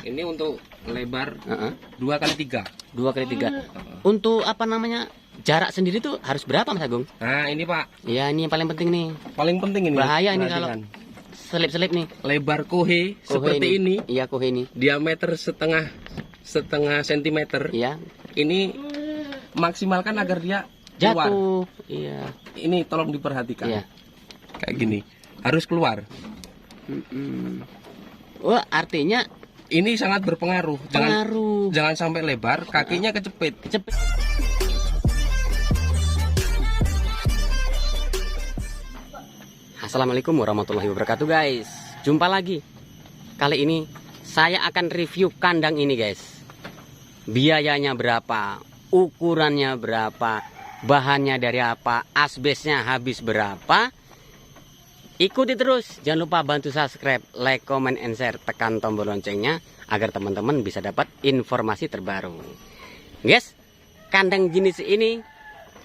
Ini untuk lebar 2x3. 2x3. Untuk apa namanya? Jarak sendiri tuh harus berapa Mas Agung? Nah, ini Pak. Ya, ini yang paling penting nih. Paling penting ini. Bahaya ini Perhatikan. kalau selip-selip nih. Lebar kohe seperti ini. Iya, kohe ini. Diameter setengah sentimeter. Iya. Ini maksimalkan agar dia keluar. Jatuh. Iya. Ini tolong diperhatikan. Iya. Kayak gini. Harus keluar. Oh, artinya Ini sangat berpengaruh. Jangan sampai lebar, kakinya kecepit. Assalamualaikum warahmatullahi wabarakatuh guys. Jumpa lagi. Kali ini saya akan review kandang ini guys. Biayanya berapa, ukurannya berapa, bahannya dari apa, asbesnya habis berapa. Ikuti terus, jangan lupa bantu subscribe, like, comment, and share. Tekan tombol loncengnya agar teman-teman bisa dapat informasi terbaru. Guys, kandang jenis ini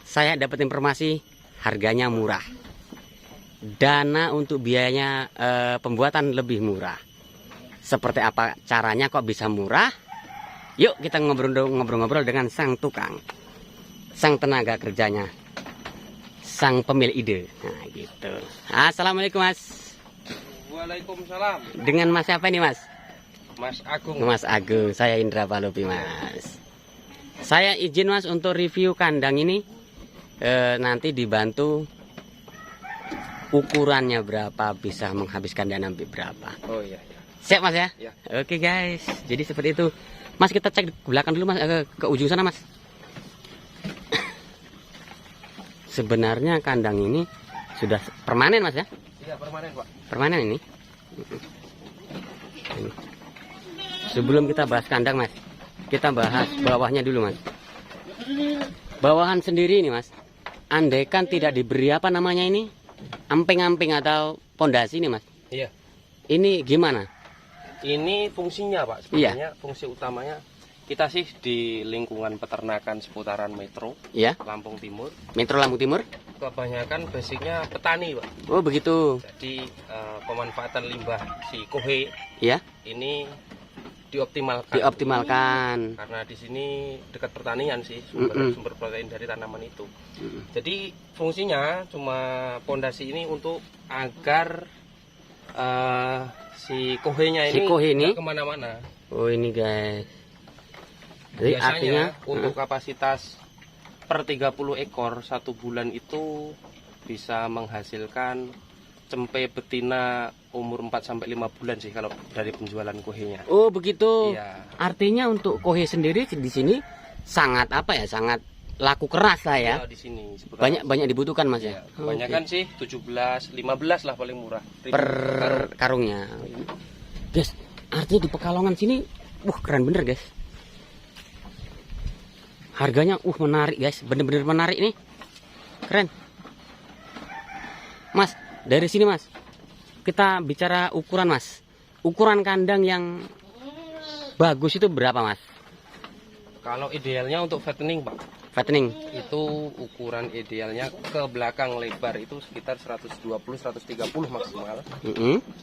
saya dapat informasi harganya murah. Dana untuk biayanya pembuatan lebih murah. Seperti apa caranya kok bisa murah? Yuk kita ngobrol-ngobrol dengan sang tukang, sang tenaga kerjanya, sang pemilik ide. Nah gitu. Assalamualaikum Mas. Waalaikumsalam. Dengan Mas siapa ini Mas? Mas Agung. Mas Agung. Saya Indra Palupi Mas. Saya izin Mas untuk review kandang ini. Nanti dibantu ukurannya berapa, bisa menghabiskan dana berapa. Oh iya. Siap Mas ya? Ya. Oke guys. Jadi seperti itu. Mas kita cek ke belakang dulu Mas, ke ujung sana Mas. Sebenarnya kandang ini sudah permanen Mas ya? Iya, permanen Pak. Permanen ini. Sebelum kita bahas kandang Mas, kita bahas bawahnya dulu Mas. Bawahan sendiri ini Mas, andaikan tidak diberi apa namanya ini, amping-amping atau pondasi ini Mas. Iya. Ini gimana? Ini fungsinya Pak. Sebenarnya fungsi utamanya kita sih di lingkungan peternakan seputaran Metro, Iya. Lampung Timur. Metro Lampung Timur. Kebanyakan basicnya petani Pak. Oh begitu. Jadi pemanfaatan limbah si kohe Ya. ini dioptimalkan. Dioptimalkan. Karena di sini dekat pertanian sih, sumber protein dari tanaman itu. Jadi fungsinya cuma pondasi ini untuk agar si kohenya ini, nggak kemana-mana. Oh ini guys. Jadi Biasanya artinya untuk kapasitas per 30 ekor 1 bulan itu bisa menghasilkan cempe betina umur 4-5 bulan sih kalau dari penjualan kohenya. Oh begitu. Iya. Artinya untuk kohe sendiri di sini sangat apa ya? Sangat laku keras lah ya. Iya, di sini Banyak dibutuhkan Mas ya. Kebanyakan sih 17, 15 lah paling murah per karungnya. Guys, artinya di Pekalongan sini keren bener guys. Harganya menarik guys, bener-bener menarik nih. Keren. Mas, dari sini Mas, kita bicara ukuran Mas. Ukuran kandang yang bagus itu berapa Mas? Kalau idealnya untuk fattening Pak, Fattening itu ukuran idealnya ke belakang lebar itu sekitar 120-130 maksimal.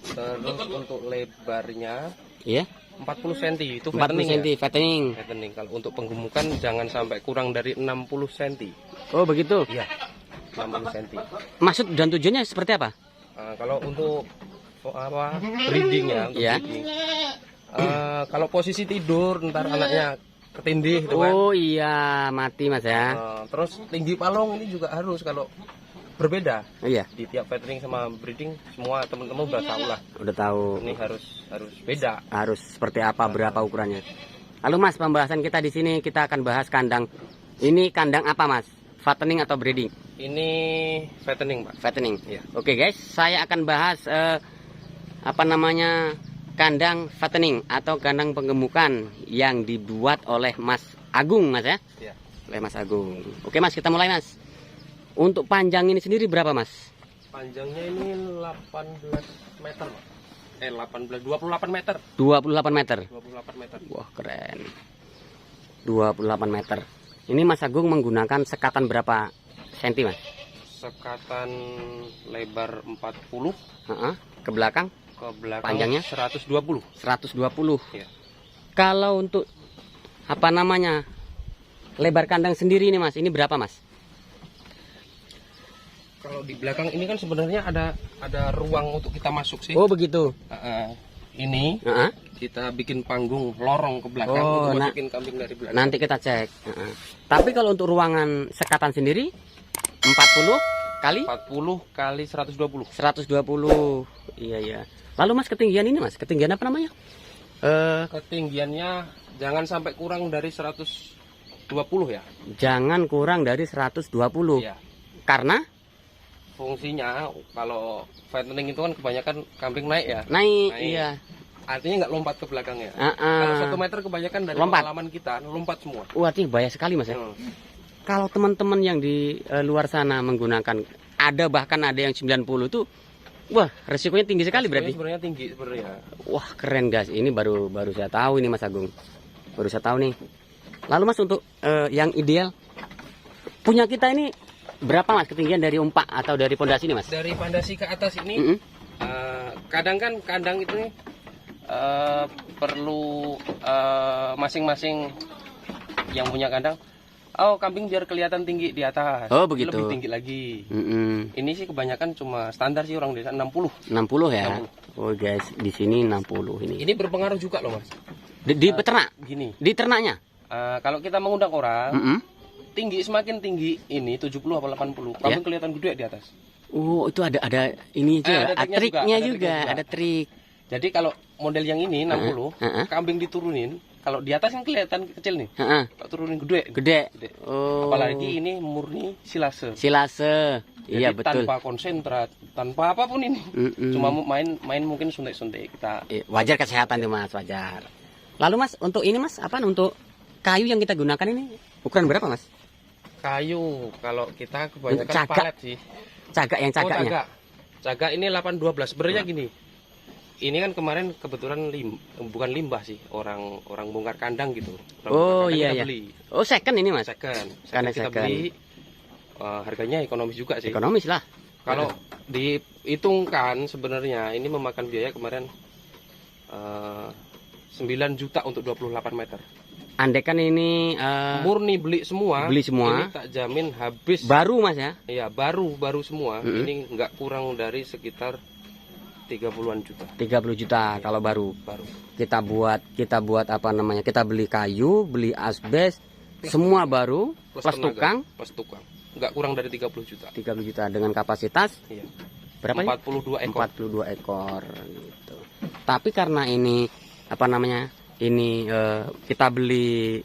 Terus untuk lebarnya Iya. 40 cm itu 40 fattening cm ya? fattening. Fattening. Kalau untuk penggemukan jangan sampai kurang dari 60 cm. Oh begitu. Iya, 60 cm. Maksud dan tujuannya seperti apa? Kalau untuk breeding ya, untuk Ya. breeding. Kalau posisi tidur ntar anaknya ketindih gitu kan. Oh iya, mati Mas ya. Terus tinggi palung ini juga harus kalau berbeda. Oh iya. Di tiap fattening sama breeding semua teman-teman udah tahu lah. Udah tahu. Ini harus beda. Harus seperti apa, berapa ukurannya. Lalu Mas, pembahasan kita di sini kita akan bahas kandang. Ini kandang apa Mas? Fattening atau breeding? Ini fattening, Pak. Fattening. Iya. Oke guys, saya akan bahas apa namanya, kandang fattening atau kandang penggemukan yang dibuat oleh Mas Agung Mas ya? Iya. Oleh Mas Agung. Oke Mas, kita mulai Mas. Untuk panjang ini sendiri berapa Mas? Panjangnya ini 18 meter, Pak. 28 meter. 28 meter. 28 meter. Wah, keren. 28 meter. Ini Mas Agung menggunakan sekatan berapa senti Mas? Sekatan lebar 40. Ke belakang? Ke belakang Panjangnya? 120. 120. Ya. Kalau untuk apa namanya lebar kandang sendiri ini Mas, ini berapa Mas? Kalau di belakang ini kan sebenarnya ada ruang untuk kita masuk sih. Oh begitu. Ini kita bikin panggung lorong ke belakang untuk masukin kambing dari belakang. Nanti kita cek. Tapi kalau untuk ruangan sekatan sendiri 40 kali 120. Iya iya. Lalu Mas ketinggian ini Mas, ketinggian apa namanya? Ketinggiannya jangan sampai kurang dari 120 ya. Jangan kurang dari 120. Iya. Karena fungsinya kalau fattening itu kan kebanyakan kambing naik ya. Naik. Iya. Artinya nggak lompat ke belakang ya. Kalau 1 meter kebanyakan dari pengalaman kita lompat semua. Artinya bahaya sekali Mas ya. Kalau teman-teman yang di luar sana menggunakan, bahkan ada yang 90 itu, wah resikonya tinggi sekali berarti. Sebenarnya tinggi sebenarnya. Wah keren guys, ini baru saya tahu ini Mas Agung. Baru saya tahu nih. Lalu Mas untuk yang ideal punya kita ini berapa Mas ketinggian dari umpak atau dari pondasi ini Mas? Dari pondasi ke atas ini kadang kan kandang itu nih perlu masing-masing yang punya kandang. Oh kambing biar kelihatan tinggi di atas. Oh begitu. Lebih tinggi lagi. Ini sih kebanyakan cuma standar sih orang desa 60. 60 ya. 60. Oh guys, di sini 60 ini. Ini berpengaruh juga loh Mas. Di peternak. Gini. Di ternaknya. Kalau kita mengundang orang, tinggi semakin tinggi ini 70 atau 80, kambing kelihatan gede di atas. Oh itu ada ini juga. Ada triknya juga. Ada trik. Jadi kalau model yang ini 60, kambing diturunin. Kalau di atas kan kelihatan kecil nih. Kalau turunin gede. Oh. Apalagi ini murni silase. Jadi Iya betul. Tanpa konsentrat, tanpa apapun ini. Cuma main mungkin suntik-suntik kita. Wajar kesehatan tuh Mas, wajar. Lalu Mas, untuk ini Mas, untuk kayu yang kita gunakan ini ukuran berapa Mas? Kayu kalau kita kebanyakan palet sih. Cagak yang cagaknya. Cagak ini 812. Sebenarnya gini. Ini kan kemarin kebetulan bukan limbah sih, orang bongkar kandang gitu. Iya. Beli. Oh second ini Mas? Second kita beli, harganya ekonomis juga sih. Ekonomis lah. Kalau dihitungkan sebenarnya ini memakan biaya kemarin 9 juta untuk 28 meter. Andekan ini murni beli semua. Ini tak jamin habis. Baru Mas ya? Iya baru semua. Ini nggak kurang dari sekitar 30-an juta. 30 juta kalau baru. Kita buat apa namanya? Kita beli kayu, beli asbes, semua baru plus tukang. Nggak kurang dari 30 juta. 30 juta dengan kapasitas berapa? 42 ekor. 42 ekor gitu. Tapi karena ini apa namanya? Ini kita beli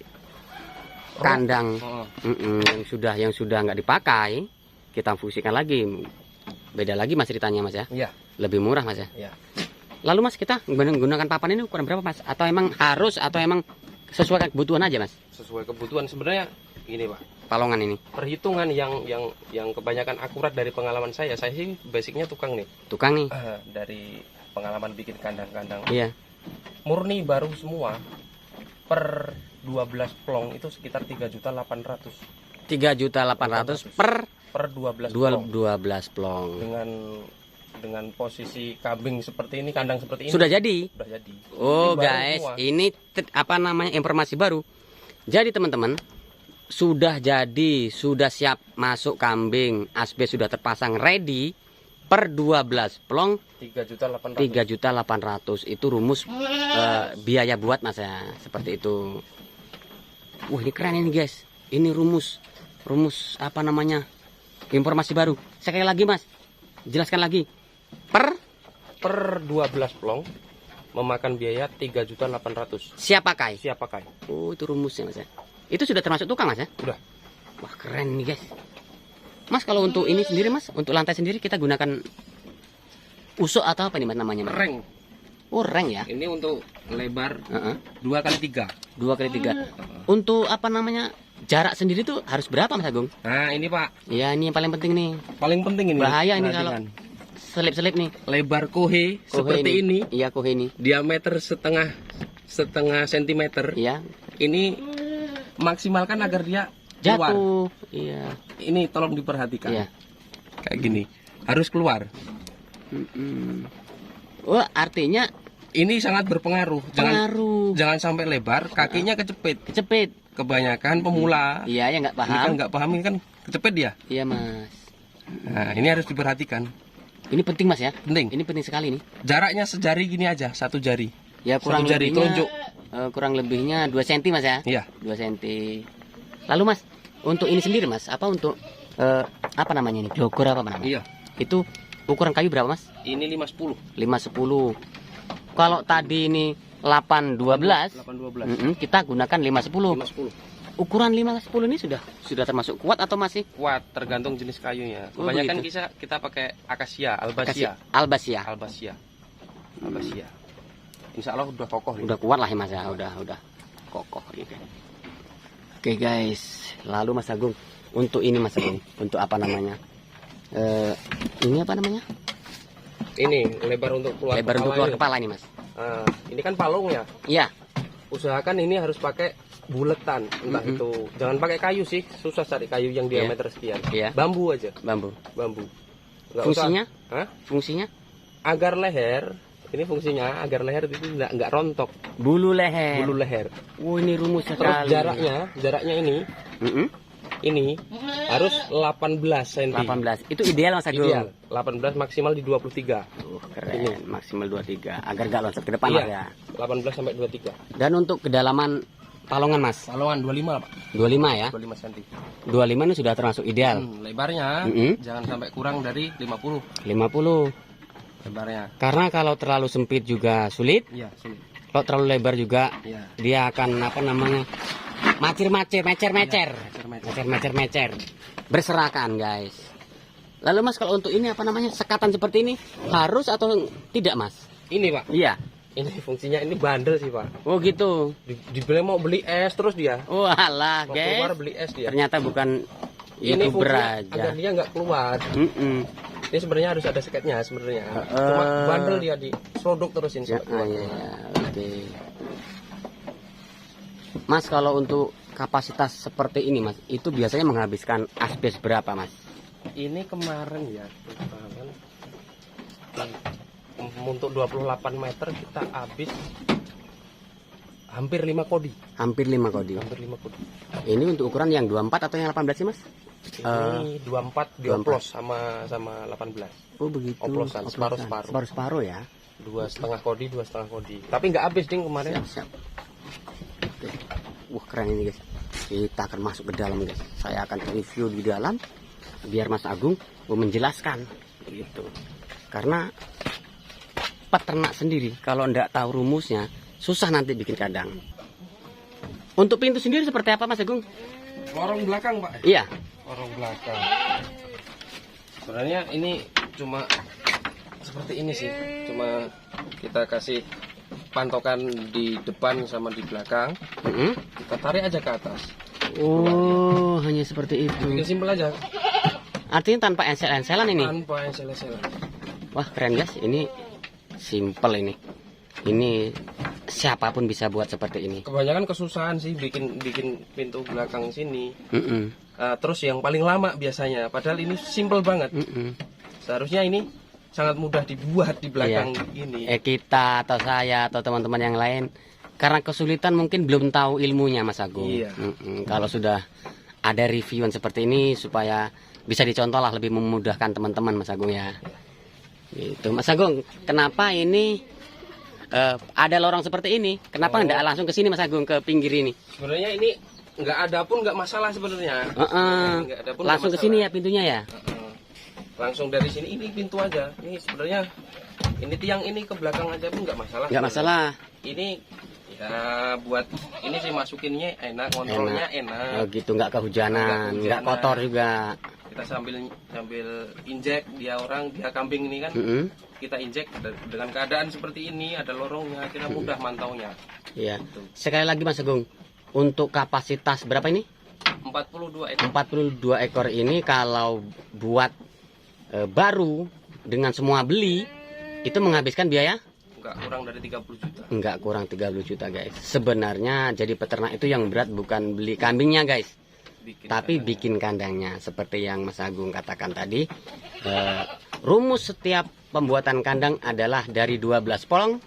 kandang yang sudah nggak dipakai, kita fungsikan lagi. Beda lagi Mas ceritanya Mas ya? Iya. Lebih murah Mas ya? Iya. Lalu Mas kita menggunakan papan ini ukuran berapa Mas? Atau emang harus atau emang sesuai kebutuhan aja Mas? Sesuai kebutuhan sebenarnya ini Pak. Palongan ini. Perhitungan yang kebanyakan akurat dari pengalaman saya sih basicnya tukang nih. Tukang nih. Dari pengalaman bikin kandang-kandang. Iya. Murni baru semua per 12 plong itu sekitar 3.800.000. 3.800.000 per 12 plong. Dengan posisi kambing seperti ini, kandang seperti ini. Sudah jadi. Oh ini guys, ini apa namanya informasi baru. Jadi teman-teman, sudah siap masuk kambing, asbes sudah terpasang ready per 12 plong 3.800.000. Itu rumus biaya buat Mas ya, seperti itu. Wah, ini keren ini guys. Ini rumus apa namanya? Informasi baru. Sekali lagi Mas, jelaskan lagi. Per 12 plong memakan biaya 3.800.000. Siap pakai. Oh, itu rumusnya Mas ya. Itu sudah termasuk tukang Mas ya? Sudah. Wah, keren nih guys. Mas, kalau untuk ini sendiri Mas, untuk lantai sendiri kita gunakan usuk atau apa nih Mas namanya Mas? Reng. Oh, reng ya. Ini untuk lebar 2x3. 2x3. Untuk apa namanya? Jarak sendiri tuh harus berapa Mas Agung? Nah ini Pak. Ya ini yang paling penting nih. Paling penting ini. Bahaya ini kalau selip-selip nih. Lebar kohe seperti ini. Iya kohe ini. Diameter setengah sentimeter. Iya. Ini maksimalkan agar dia keluar. Jatuh. Iya. Ini tolong diperhatikan. Iya. Kayak gini. Harus keluar. Oh artinya Ini sangat berpengaruh. Pengaruh. Jangan sampai lebar, kakinya kecepit. Kecepit. Kebanyakan pemula. Iya, ya nggak Ini kan paham. nggak paham, ini kan kecepit dia. Iya, Mas. Nah, ini harus diperhatikan. Ini penting, Mas ya. Penting. Ini penting sekali nih. Jaraknya sejari gini aja, 1 jari. Ya kurang 1 jari lebihnya, telunjuk. kurang lebihnya 2 cm Mas ya. Iya. 2 cm. Lalu Mas, untuk ini sendiri Mas, apa untuk apa namanya ini? Glogor apa namanya? Iya. Itu ukuran kayu berapa Mas? Ini 510. 510. Kalau tadi ini 812, 812. kita gunakan 510. 510. Ukuran 510 ini sudah termasuk kuat atau masih? Kuat, tergantung jenis kayunya. Oh, Kebanyakan begitu. kita pakai akasia, albasia. Albasia. Albasia. Albasia. Insya Allah udah kokoh nih. Udah kuat lah ya Mas ya, udah kokoh ini. Oke guys, lalu Mas Agung, untuk ini Mas Agung, untuk apa namanya? Ini apa namanya? Ini lebar untuk keluar Lebar untuk keluar kepala ini Mas. Nah, ini kan palung ya. Iya. Usahakan ini harus pakai buletan, entah itu. Jangan pakai kayu sih, susah cari kayu yang Iya. diameter sekian. Iya. Bambu aja, Bambu. bambu. Nggak Fungsinya? usah. Hah? Fungsinya? Agar leher, ini fungsinya agar leher itu nggak rontok, Bulu leher. bulu leher. Oh, ini rumus Terus sekali. jaraknya ini harus 18 cm. 18. Itu ideal Mas Agung. Ideal. 18 maksimal di 23. Keren. Ini. Maksimal 23 agar gak loncat ke depan Iya. Mas ya. 18 sampai 23. Dan untuk kedalaman palongan Mas, Palongan 25, Pak. 25 ya. 25 cm. 25 ini sudah termasuk ideal. Lebarnya Mm-mm. jangan sampai kurang dari 50 50. lebarnya. Karena kalau terlalu sempit juga sulit. Iya, sini. Kalau terlalu lebar juga Iya. dia akan apa namanya? Mecer. Mecer. Berserakan, guys. Lalu Mas, kalau untuk ini apa namanya? Sekatan seperti ini harus atau tidak, Mas? Ini, Pak. Iya. Ini fungsinya ini bandel sih, Pak. Oh, gitu. Dibilang mau beli es terus dia. Oh, alah, Mau keluar guys. beli es dia. Ternyata bukan Ini YouTuber fungsinya aja. agar dia nggak keluar. Ini sebenarnya harus ada seketnya sebenarnya. Cuma bandel dia di srodok terusin Ya, sampai keluar. ya, oke. Mas, kalau untuk kapasitas seperti ini Mas, itu biasanya menghabiskan asbes berapa Mas? Ini kemarin ya, untuk 28 meter kita habis hampir 5 kodi. Hampir 5 kodi. Hampir 5 kodi. Ini untuk ukuran yang 24 atau yang 18 sih Mas? Ini 24 dioplos sama 18. Oh begitu. Oplosan, Oplosan. separuh-separuh. Separuh-separuh ya. 2,5 kodi, 2,5 kodi. Tapi nggak habis ding kemarin. Siap. Oke. Wah, keren ini guys. Kita akan masuk ke dalam guys. Saya akan review di dalam biar Mas Agung menjelaskan gitu. Karena peternak sendiri kalau ndak tahu rumusnya susah nanti bikin kandang. Untuk pintu sendiri seperti apa Mas Agung? Lorong belakang, Pak. Iya. Lorong belakang. Sebenarnya ini cuma seperti ini sih. Cuma kita kasih pantokan di depan sama di belakang. Kita tarik aja ke atas. Oh, hanya seperti itu. Bikin simpel aja. Artinya tanpa ensel-enselan ini. Tanpa yang sele-sele. Wah, keren guys. Ini simple ini. Ini siapapun bisa buat seperti ini. Kebanyakan kesusahan sih bikin pintu belakang sini. Mm-mm. Terus yang paling lama biasanya. Padahal ini simpel banget. Mm-mm. Seharusnya ini sangat mudah dibuat di belakang ini. Kita atau saya atau teman-teman yang lain karena kesulitan mungkin belum tahu ilmunya Mas Agung. Iya. Kalau sudah ada reviewan seperti ini supaya bisa dicontoh lah, lebih memudahkan teman-teman Mas Agung ya. Gitu Mas Agung, kenapa ini ada lorong seperti ini? Kenapa enggak langsung ke sini Mas Agung, ke pinggir ini? Sebenarnya ini nggak ada pun nggak masalah sebenarnya. Nggak ada pun Langsung nggak ke sini masalah. ya pintunya ya. Langsung dari sini, ini pintu aja. Ini sebenarnya ini tiang ini ke belakang aja pun nggak masalah. Nggak masalah. Ini ya buat ini sih masukinnya enak, kontrolnya enak. Oh gitu, nggak kehujanan, nggak kotor juga. Kita sambil injek dia kambing ini kan. Kita injek dengan keadaan seperti ini, ada lorongnya, kita mudah mantaunya. Iya. Sekali lagi Mas Agung, untuk kapasitas berapa ini? 42 ekor. 42 ekor ini kalau buat baru dengan semua beli itu menghabiskan biaya Enggak kurang dari 30 juta. enggak kurang 30 juta guys. Sebenarnya jadi peternak itu yang berat bukan beli kambingnya guys, tapi bikin kandangnya. Seperti yang Mas Agung katakan tadi, rumus setiap pembuatan kandang adalah dari 12 polong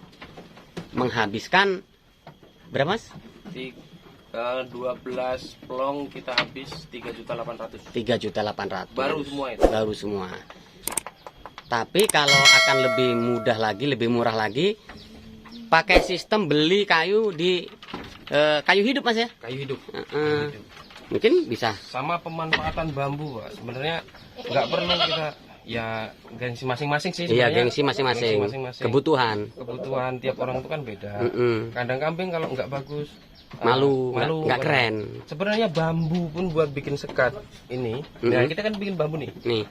menghabiskan berapa mas? 12 plong kita habis 3.800.000. 3.800.000. Baru semua itu. Baru semua. Tapi kalau akan lebih mudah lagi, lebih murah lagi, pakai sistem beli kayu di kayu hidup mas ya? Kayu hidup. Heeh. Mungkin bisa. Sama pemanfaatan bambu, Pak. Sebenarnya nggak perlu kita, ya gengsi masing-masing sih. Iya, sebenarnya. gengsi masing-masing. Masing-masing. Kebutuhan Tiap orang itu kan beda. Mm-mm. Kandang kambing kalau nggak bagus, malu, nggak keren. Sebenarnya bambu pun buat bikin sekat ini. Nah, kita kan bikin bambu nih. Nih,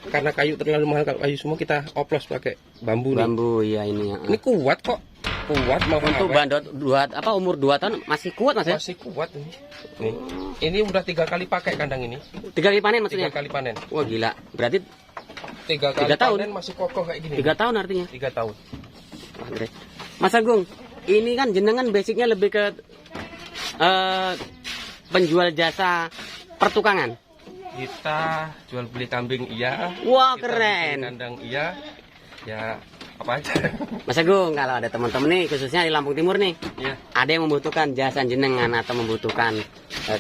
Karena kayu terlalu mahal, kalau kayu semua kita oplos pakai bambu nih. bambu ya ini. Ini kuat kok. Kuat mau Untuk bandot umur 2 tahun masih kuat mas ya? masih kuat ini. Nih. Ini udah 3 kali pakai kandang ini. 3 kali panen maksudnya? 3 kali panen. Wah gila. Berarti 3 kali 3 tahun? panen masih kokoh kayak gini. 3 tahun artinya? 3 tahun. Wah, Andre. Mas Agung, ini kan jenengan basicnya lebih ke penjual jasa pertukangan. Kita jual beli kambing iya. Wah Kita keren. bikin kandang iya. Ya apa aja. Mas Agung, kalau ada teman-teman nih khususnya di Lampung Timur nih, Iya. ada yang membutuhkan jasa jenengan atau membutuhkan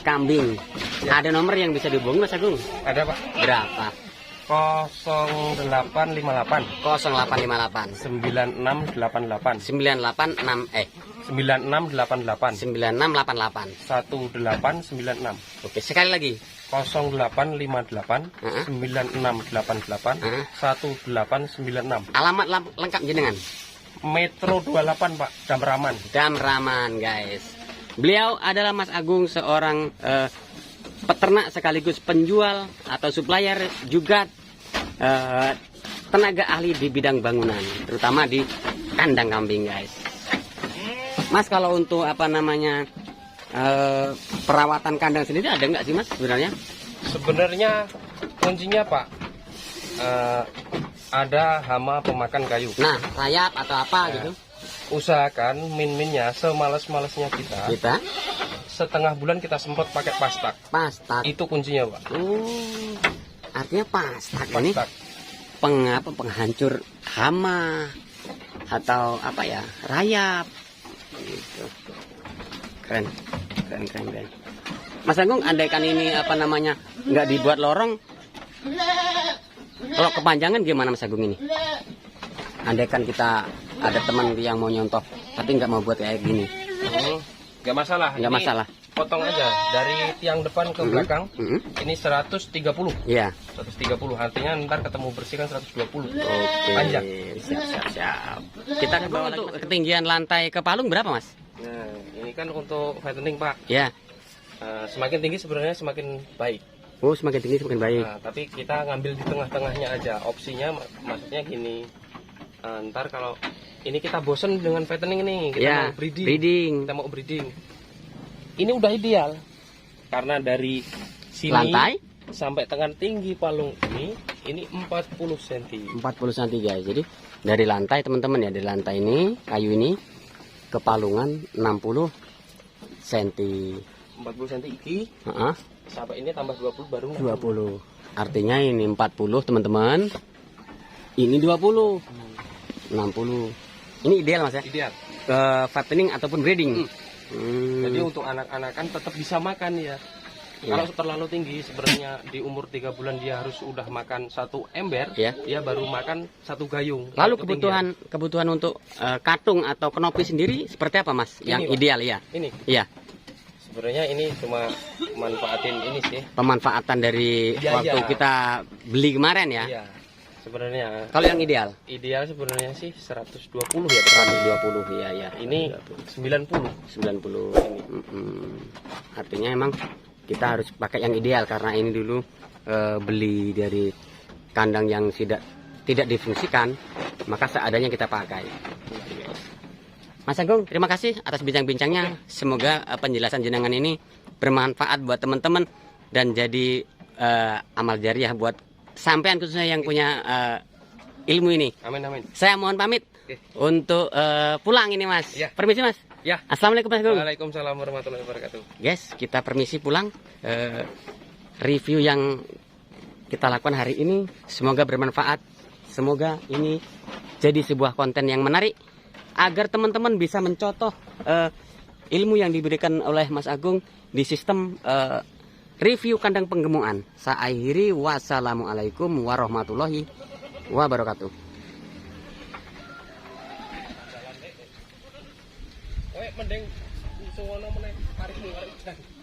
kambing, Ya. ada nomor yang bisa dihubungi Mas Agung? Ada Pak. Berapa? 0858 0858 9688 986 9688 9688. 1896. Oke, sekali lagi. 0858 9688 1896. Alamat lengkap jenengan. Metro 28 Pak, Damraman. Damraman guys. Beliau adalah Mas Agung, seorang peternak sekaligus penjual atau supplier, juga tenaga ahli di bidang bangunan, terutama di kandang kambing guys. Mas, kalau untuk apa namanya perawatan kandang sendiri ada nggak sih Mas sebenarnya? Sebenarnya kuncinya Pak, ada hama pemakan kayu. Nah, rayap atau apa gitu? Usahakan min-minnya semales-malesnya kita setengah bulan kita semprot pakai pastak. Pastak. Itu kuncinya Pak. Oh, artinya pastak ini Pastak. penghancur hama atau apa ya, rayap gitu. Keren. Mas Agung, andaikan ini apa namanya nggak dibuat lorong, kalau kepanjangan gimana Mas Agung ini? Andaikan kita ada teman yang mau nyontoh tapi nggak mau buat kayak gini, Nggak masalah. nggak Ini masalah. Potong aja dari tiang depan ke belakang. Ini 130. Iya. 130, artinya ntar ketemu bersih kan 120. Oke. Panjang. Siap. Kita kan bawa untuk ketinggian lantai ke palung berapa Mas? Nah, ini kan untuk fattening Pak. Ya. Semakin tinggi sebenarnya semakin baik. Oh, semakin tinggi semakin baik. Nah, tapi kita ngambil di tengah-tengahnya aja. Opsinya maksudnya gini. Ntar kalau ini kita bosen dengan fattening ini, kita Ya, mau breeding. Kita mau breeding. Ini udah ideal. Karena dari sini Lantai sampai tangan tinggi palung ini 40 cm. 40 cm guys. Jadi dari lantai teman-teman ya, dari lantai ini kayu ini ke palungan 60 cm. 40 cm iki sampai ini tambah 20 baru 20. Artinya ini 40 teman-teman. Ini 20. 60. Ini ideal Mas ya? ideal. Fattening ataupun breeding. Jadi untuk anak-anak kan tetap bisa makan ya. Iya. Kalau terlalu tinggi sebenarnya di umur 3 bulan dia harus udah makan 1 ember, Ya. dia baru makan 1 gayung. Lalu Ketinggian. kebutuhan untuk katung atau kenopi sendiri seperti apa Mas? Ini, Yang Pak. ideal ya? Ini Iya. sebenarnya ini cuma manfaatin ini sih. Pemanfaatan dari Iya, waktu iya. kita beli kemarin ya. Iya. Sebenarnya Kalau yang ideal ideal sebenarnya sih 120 ya. 120 ya. Ini 90. 90 ini. Artinya emang kita harus pakai yang ideal karena ini dulu beli dari kandang yang tidak difungsikan, maka seadanya kita pakai. Mas Agung, terima kasih atas bincang-bincangnya. Semoga penjelasan jenengan ini bermanfaat buat teman-teman dan jadi amal jariah buat sampean khususnya yang punya ilmu ini. Amin. Saya mohon pamit untuk pulang ini Mas. Ya. Permisi Mas. Ya. Assalamualaikum Mas Agung. Waalaikumsalam warahmatullahi wabarakatuh. Guys, kita permisi pulang. Review yang kita lakukan hari ini semoga bermanfaat. Semoga ini jadi sebuah konten yang menarik agar teman-teman bisa mencontoh ilmu yang diberikan oleh Mas Agung di sistem review kandang penggemukan. Saya akhiri, wassalamualaikum warahmatullahi wabarakatuh. Mending suwono meneh tarik